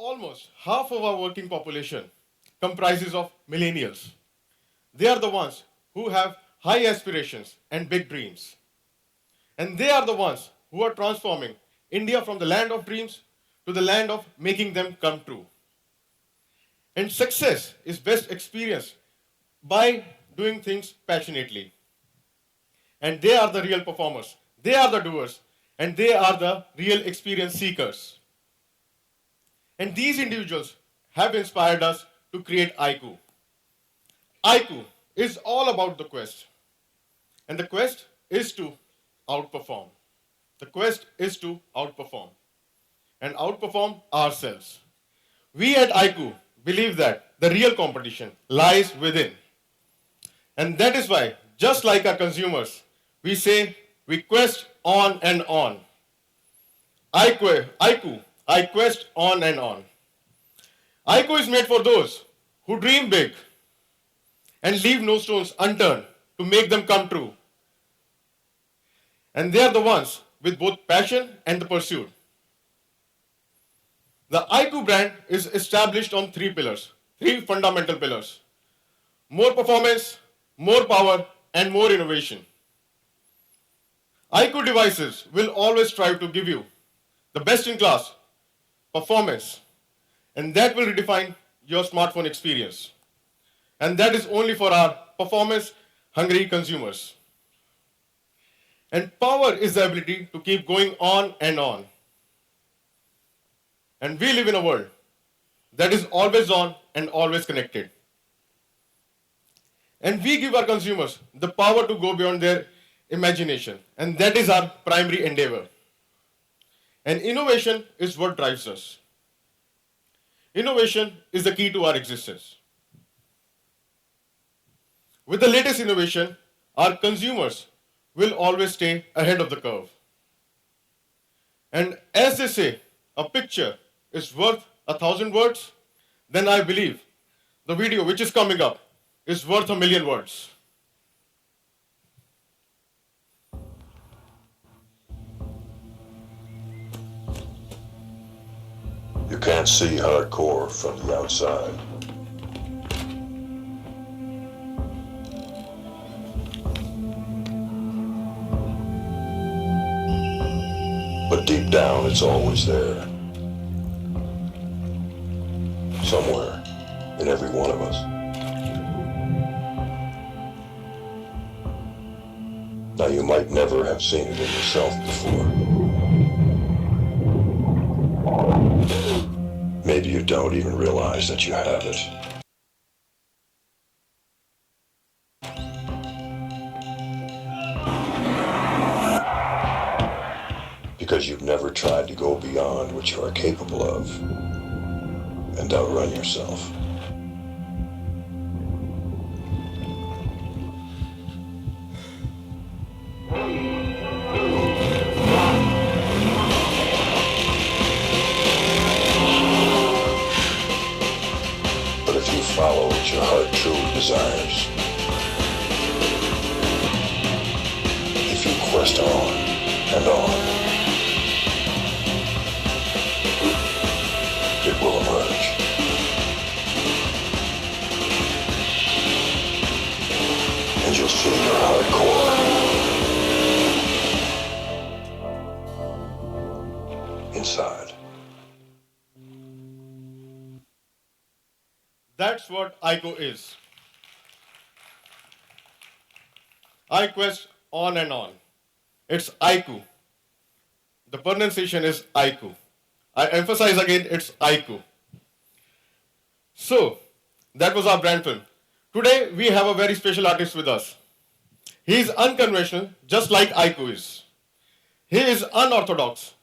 almost half of our working population comprises of millennials. They are the ones who have high aspirations and big dreams. And they are the ones who are transforming India from the land of dreams to the land of making them come true. And success is best experienced by doing things passionately. And they are the real performers. They are the doers. And they are the real experience seekers. And these individuals have inspired us to create Iqoo. Iqoo is all about the quest. And the quest is to outperform. The quest is to outperform and outperform ourselves. We at Iqoo believe that the real competition lies within. And that is why, just like our consumers, we say we quest on and on. Iqoo, I quest on and on. Iqoo is made for those who dream big and leave no stones unturned to make them come true. And they are the ones with both passion and the pursuit. The Iqoo brand is established on three pillars, three fundamental pillars: more performance, more power, and more innovation. Iqoo devices will always strive to give you the best in class performance, and that will redefine your smartphone experience. And that is only for our performance hungry consumers. And power is the ability to keep going on and on. And we live in a world that is always on and always connected. And we give our consumers the power to go beyond their imagination. And that is our primary endeavor. And innovation is what drives us. Innovation is the key to our existence. With the latest innovation, our consumers will always stay ahead of the curve. And as they say, a picture is worth 1,000 words, then I believe the video which is coming up is worth 1,000,000 words. You can't see hardcore from the outside. But deep down, it's always there. Somewhere in every one of us. Now, you might never have seen it in yourself before. Maybe you don't even realize that you have it. Because you've never tried to go beyond what you are capable of and outrun yourself. But if you follow what your heart truly desires, if you quest on and on, it will emerge. And you'll see your hardcore inside. That's what Iqoo is. I quest on and on. It's Iqoo. The pronunciation is Iqoo. I emphasize again, it's Iqoo. So, that was our brand film. Today, we have a very special artist with us. He is unconventional, just like Iqoo is. He is unorthodox.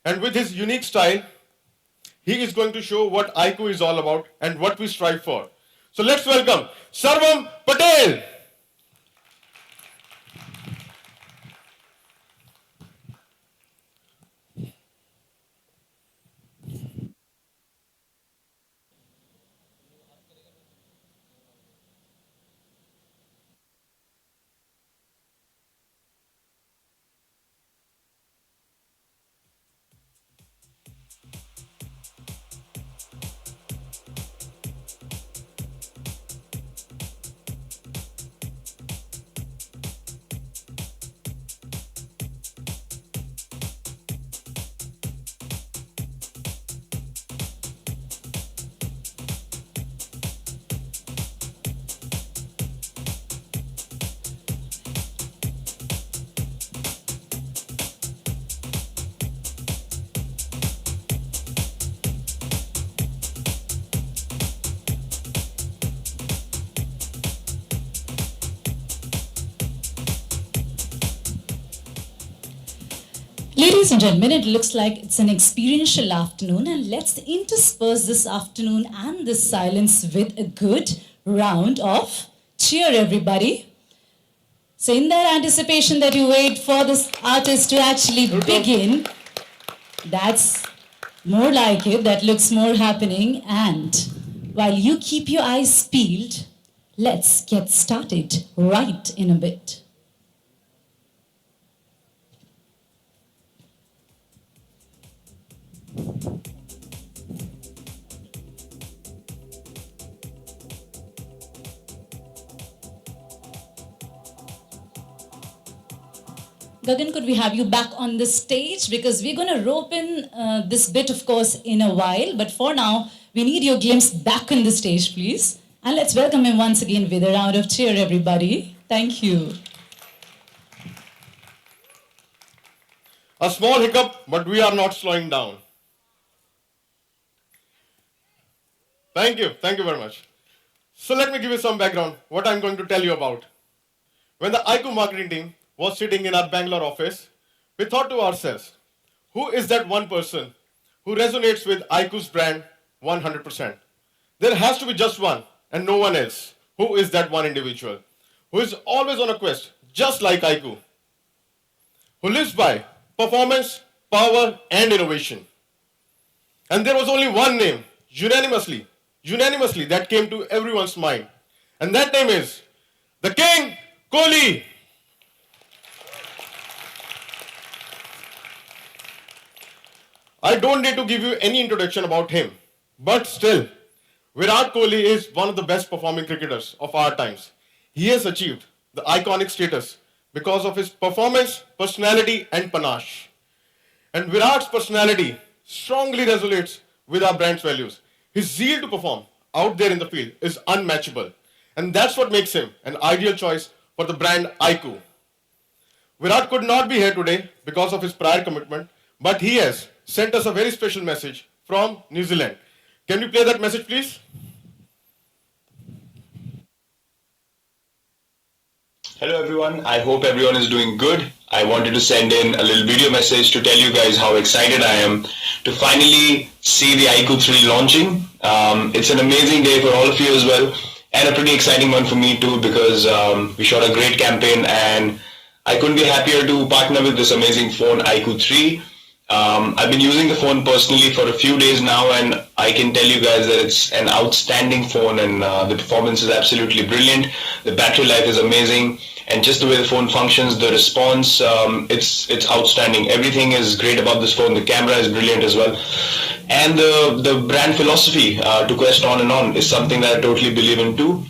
And with his unique style, he is going to show what Iqoo is all about and what we strive for. So let's welcome Sarvam Patel. Ladies and gentlemen, it looks like it's an experiential afternoon, and let's intersperse this afternoon and this silence with a good round of cheer, everybody. So, in that anticipation that you wait for this artist to actually begin, that's more like it, that looks more happening. And while you keep your eyes peeled, let's get started right in a bit. Gagan, could we have you back on the stage? Because we're going to rope in this bit, of course, in a while. But for now, we need your glimpse back on the stage, please. And let's welcome him once again with a round of cheer, everybody. Thank you. A small hiccup, but we are not slowing down. Thank you. Thank you very much. So let me give you some background, what I'm going to tell you about. When the Iqoo marketing team was sitting in our Bangalore office, we thought to ourselves, who is that one person who resonates with Iqoo's brand 100%? There has to be just one and no one else. Who is that one individual who is always on a quest, just like Iqoo, who lives by performance, power, and innovation? And there was only one name, unanimously, that came to everyone's mind. And that name is the King, Kohli. I don't need to give you any introduction about him, but still, Virat Kohli is one of the best performing cricketers of our times. He has achieved the iconic status because of his performance, personality, and panache. And Virat's personality strongly resonates with our brand's values. His zeal to perform out there in the field is unmatchable. And that's what makes him an ideal choice for the brand Iqoo. Virat could not be here today because of his prior commitment, but he has sent us a very special message from New Zealand. Can we play that message, please? Hello everyone, I hope everyone is doing good. I wanted to send in a little video message to tell you guys how excited I am to finally see the Iqoo 3 launching. It's an amazing day for all of you as well, and a pretty exciting one for me too, because we shot a great campaign and I couldn't be happier to partner with this amazing phone Iqoo 3. I've been using the phone personally for a few days now, and I can tell you guys that it's an outstanding phone, and the performance is absolutely brilliant. The battery life is amazing, and just the way the phone functions, the response, it's outstanding. Everything is great about this phone. The camera is brilliant as well, and the brand philosophy to quest on and on is something that I totally believe in too.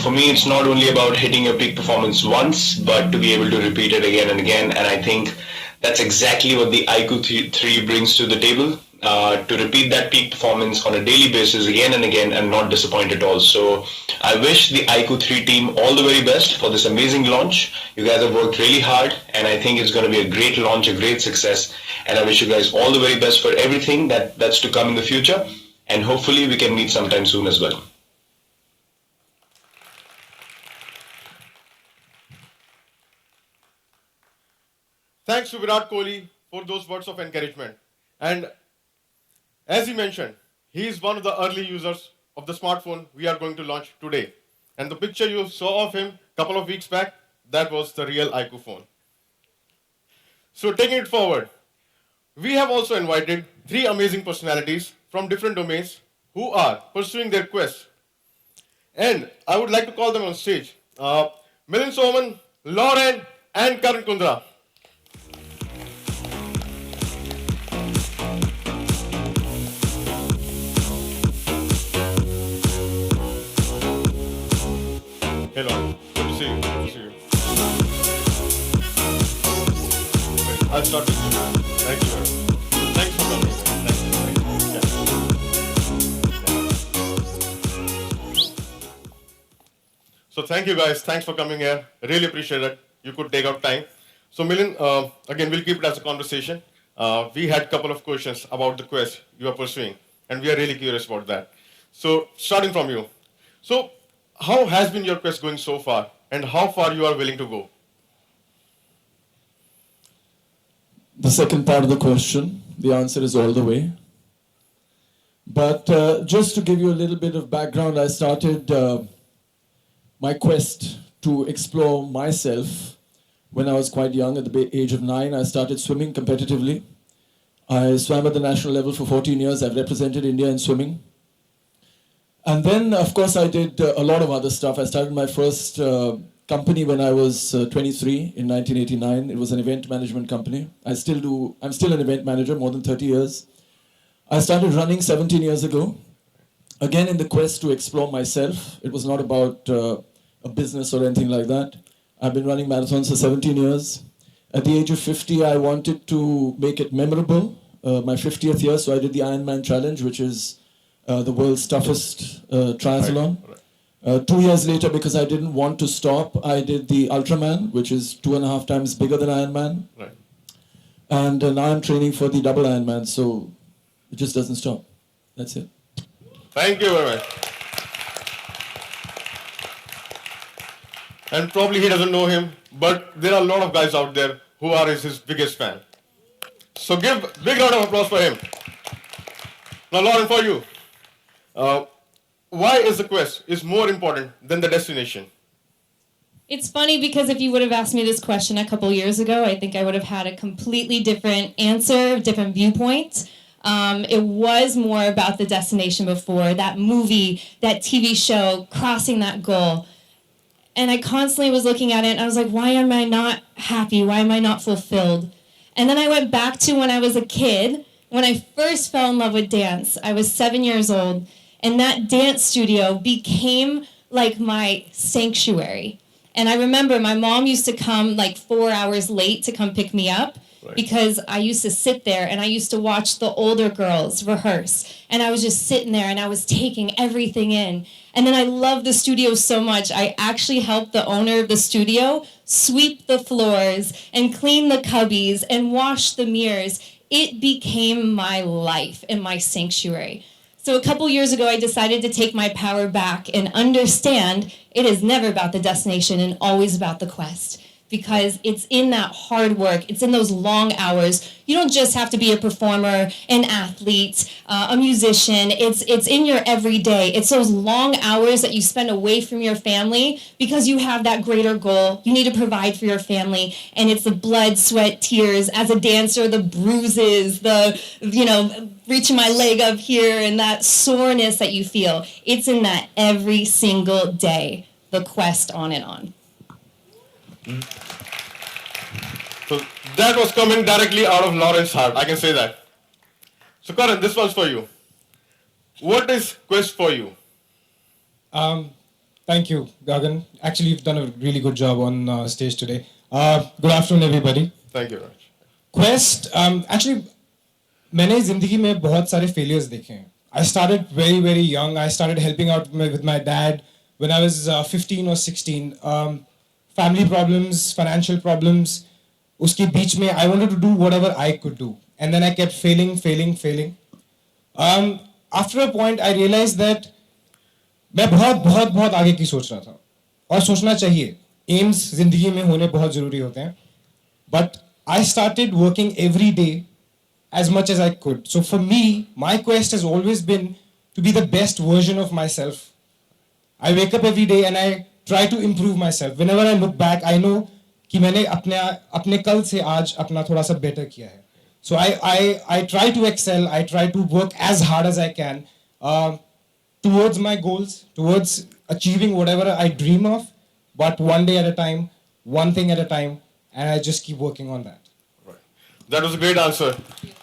For me, it's not only about hitting your peak performance once, but to be able to repeat it again and again. And I think that's exactly what the Iqoo 3 brings to the table, to repeat that peak performance on a daily basis again and again and not disappoint at all. So I wish the Iqoo 3 team all the very best for this amazing launch. You guys have worked really hard, and I think it's going to be a great launch, a great success. And I wish you guys all the very best for everything that's to come in the future. And hopefully we can meet sometime soon as well. Thanks to Virat Kohli for those words of encouragement. And as he mentioned, he is one of the early users of the smartphone we are going to launch today. And the picture you saw of him a couple of weeks back, that was the real Iqoo phone. So taking it forward, we have also invited 3 amazing personalities from different domains who are pursuing their quest. And I would like to call them on stage. Milind Soman, Lauren, and Karan Kundra. Hello, good to see you. Good to see you. I'll start with you. Thank you. Thanks for coming. Thank you. So thank you guys. Thanks for coming here. Really appreciate it. You could take out time. So Milind, again, we'll keep it as a conversation. We had a couple of questions about the quest you are pursuing, and we are really curious about that. So starting from you. So how has been your quest going so far, and how far you are willing to go? The second part of the question, the answer is all the way. But just to give you a little bit of background, I started my quest to explore myself when I was quite young. At the age of 9, I started swimming competitively. I swam at the national level for 14 years. I've represented India in swimming. And then, of course, I did a lot of other stuff. I started my first company when I was 23 in 1989. It was an event management company. I'm still an event manager, more than 30 years. I started running 17 years ago, again in the quest to explore myself. It was not about a business or anything like that. I've been running marathons for 17 years. At the age of 50, I wanted to make it memorable, my 50th year, so I did the Ironman Challenge, which is the world's toughest triathlon. 2 years later, because I didn't want to stop, I did the Ultraman, which is 2.5 times bigger than Ironman. Right. And now I'm training for the double Ironman, so it just doesn't stop. That's it. Thank you very much. And probably he doesn't know him, but there are a lot of guys out there who are his biggest fan. So give a big round of applause for him. Now, Lauren, for you. Why is the quest is more important than the destination? It's funny because if you would have asked me this question a couple years ago, I think I would have had a completely different answer, different viewpoint. It was more about the destination before, that movie, that TV show, crossing that goal. And I constantly was looking at it and I was like, why am I not happy? Why am I not fulfilled? And then I went back to when I was a kid, when I first fell in love with dance. I was 7 years old, and that dance studio became like my sanctuary. And I remember my mom used to come like 4 hours late to come pick me up. Right. Because I used to sit there and I used to watch the older girls rehearse. And I was just sitting there and I was taking everything in. And then I loved the studio so much, I actually helped the owner of the studio sweep the floors and clean the cubbies and wash the mirrors. It became my life and my sanctuary. So a couple years ago, I decided to take my power back and understand it is never about the destination and always about the quest. Because it's in that hard work, it's in those long hours. You don't just have to be a performer, an athlete, a musician. It's in your everyday. It's those long hours that you spend away from your family because you have that greater goal. You need to provide for your family, and it's the blood, sweat, tears. As a dancer, the bruises, the reaching my leg up here, and that soreness that you feel. It's in that every single day. The quest on and on. So that was coming directly out of Lauren's heart, I can say that. So Karan, this one's for you. What is quest for you? Thank you, Gagan. Actually, you've done a really good job on stage today. Good afternoon, everybody. Thank you, Raj. Quest, actually, मैंने जिंदगी में बहुत सारे failures देखे हैं. I started very, very young. I started helping out with my dad when I was 15 or 16. Family problems, financial problems. Uski beach mein, I wanted to do whatever I could do. And then I kept failing. After a point, I realized that मैं बहुत आगे की सोच रहा था. और सोचना चाहिए. Aims जिंदगी में होने बहुत जरूरी होते हैं. But I started working every day as much as I could. So for me, my quest has always been to be the best version of myself. I wake up every day and I try to improve myself. Whenever I look back, I know कि मैंने अपने कल से आज अपना थोड़ा सा better किया है. So I try to excel. I try to work as hard as I can towards my goals, towards achieving whatever I dream of, but one day at a time, one thing at a time, and I just keep working on that. Right. That was a great answer.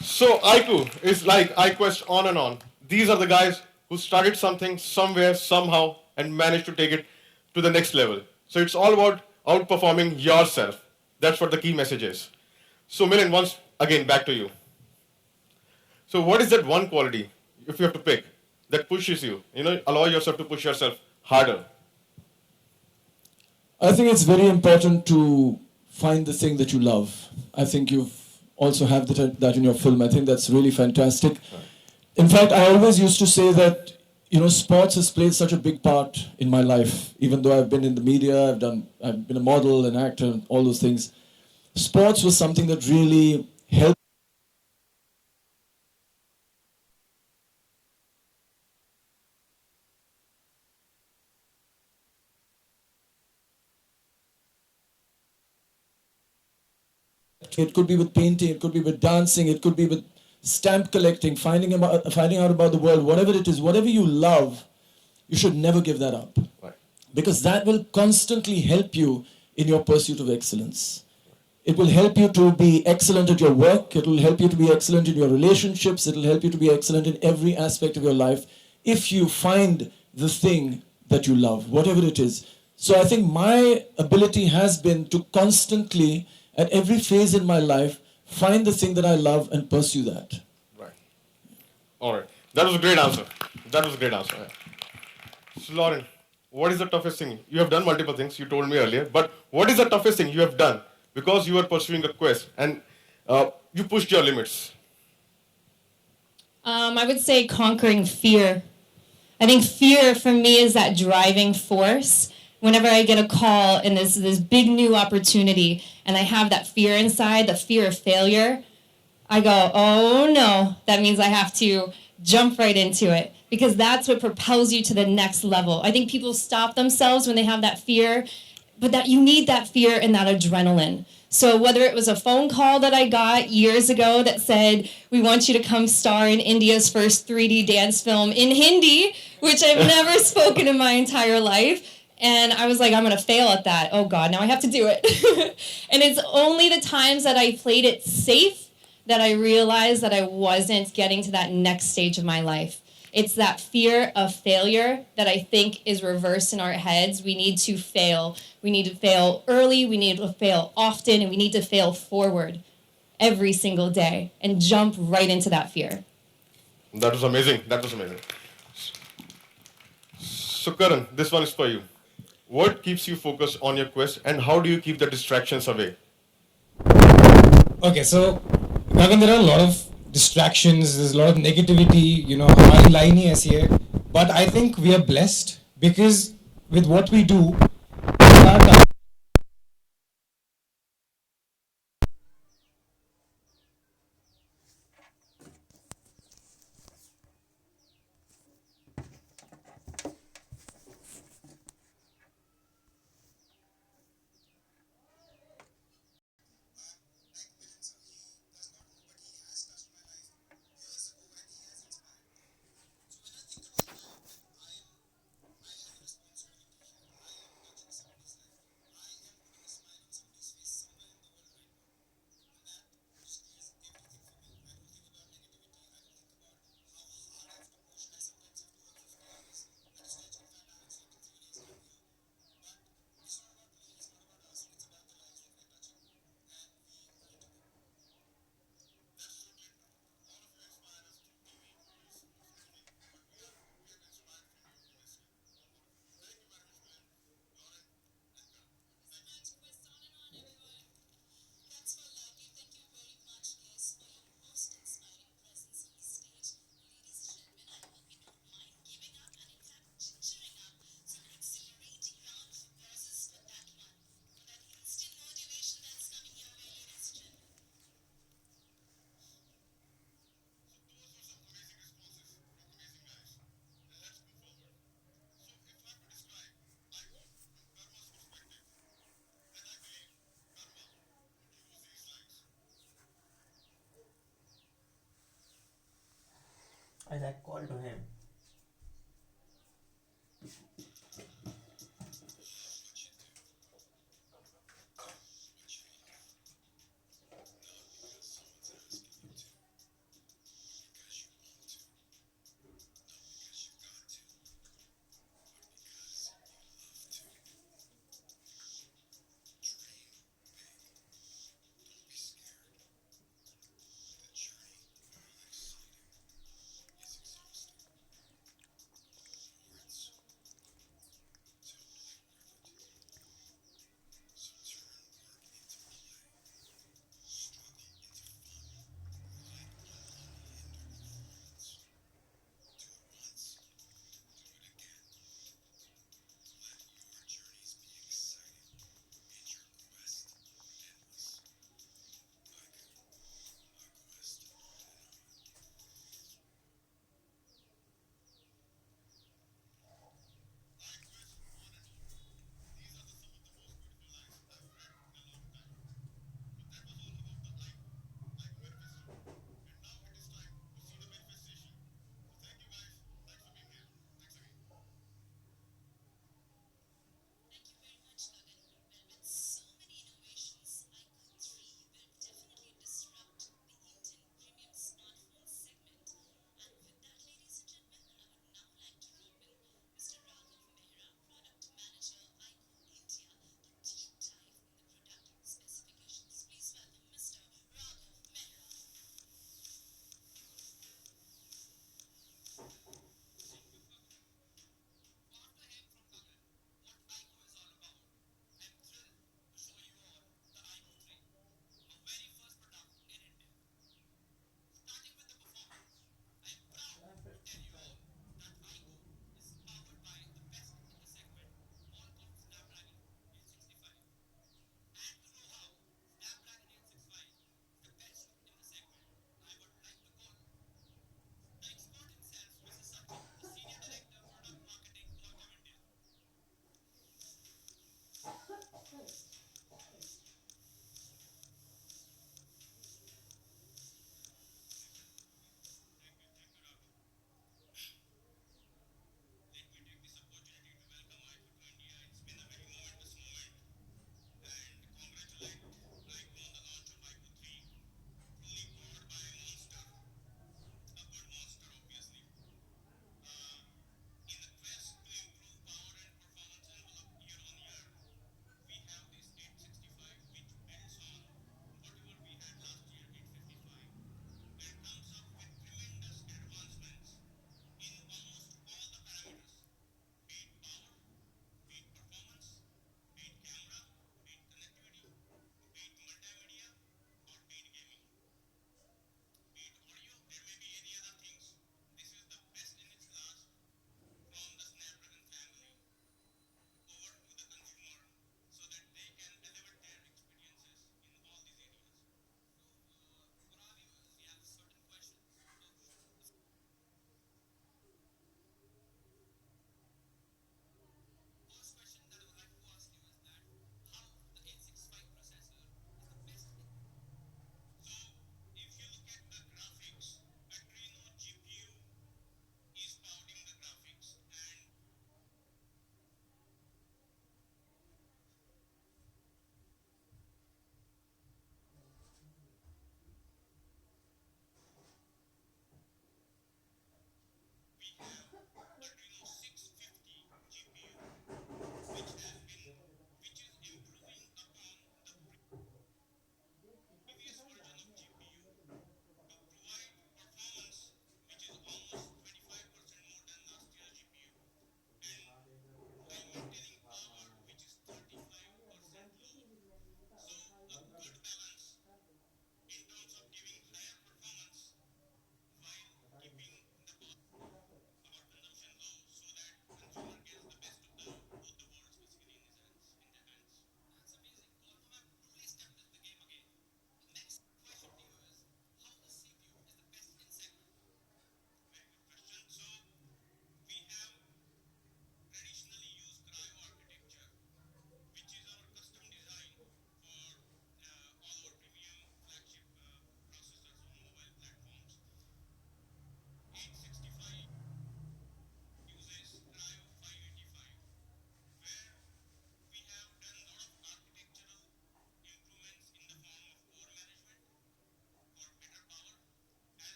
So Iqoo is like iQuest on and on. These are the guys who started something somewhere, somehow, and managed to take it to the next level. So it's all about outperforming yourself. That's what the key message is. So Milind, once again, back to you. So what is that one quality, if you have to pick, that pushes you, allow yourself to push yourself harder? I think it's very important to find the thing that you love. I think you've also have that in your film. I think that's really fantastic. Right. In fact, I always used to say that sports has played such a big part in my life. Even though I've been in the media, I've been a model, an actor, all those things. Sports was something that really helped It could be with painting, it could be with dancing, it could be with stamp collecting, finding out about the world, whatever it is, whatever you love, you should never give that up. Right. Because that will constantly help you in your pursuit of excellence. It will help you to be excellent at your work. It will help you to be excellent in your relationships. It will help you to be excellent in every aspect of your life if you find the thing that you love, whatever it is. So I think my ability has been to constantly, at every phase in my life, find the thing that I love and pursue that. Right. All right. That was a great answer. That was a great answer. Yeah. So, Lauren, what is the toughest thing? You have done multiple things, you told me earlier, but what is the toughest thing you have done because you were pursuing a quest and you pushed your limits? I would say conquering fear. I think fear for me is that driving force. Whenever I get a call and there's this big new opportunity and I have that fear inside, the fear of failure, I go, oh no, that means I have to jump right into it because that's what propels you to the next level. I think people stop themselves when they have that fear, but that you need that fear and that adrenaline. So whether it was a phone call that I got years ago that said, we want you to come star in India's first 3D dance film in Hindi, which I've never spoken in my entire life. And I was like, I'm going to fail at that. Oh God, now I have to do it. And it's only the times that I played it safe that I realized that I wasn't getting to that next stage of my life. It's that fear of failure that I think is reversed in our heads. We need to fail. We need to fail early, we need to fail often, and we need to fail forward every single day and jump right into that fear. That was amazing. That was amazing. So, Karan, this one is for you. What keeps you focused on your quest and how do you keep the distractions away? Okay, so Gagan, there are a lot of distractions, there's a lot of negativity, हमारी line ही ऐसी है. But I think we are blessed because with what we do, as I called to him.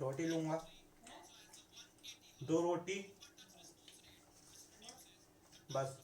रोटी लूँगा, 2 रोटी बस।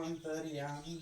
अंतर्यामी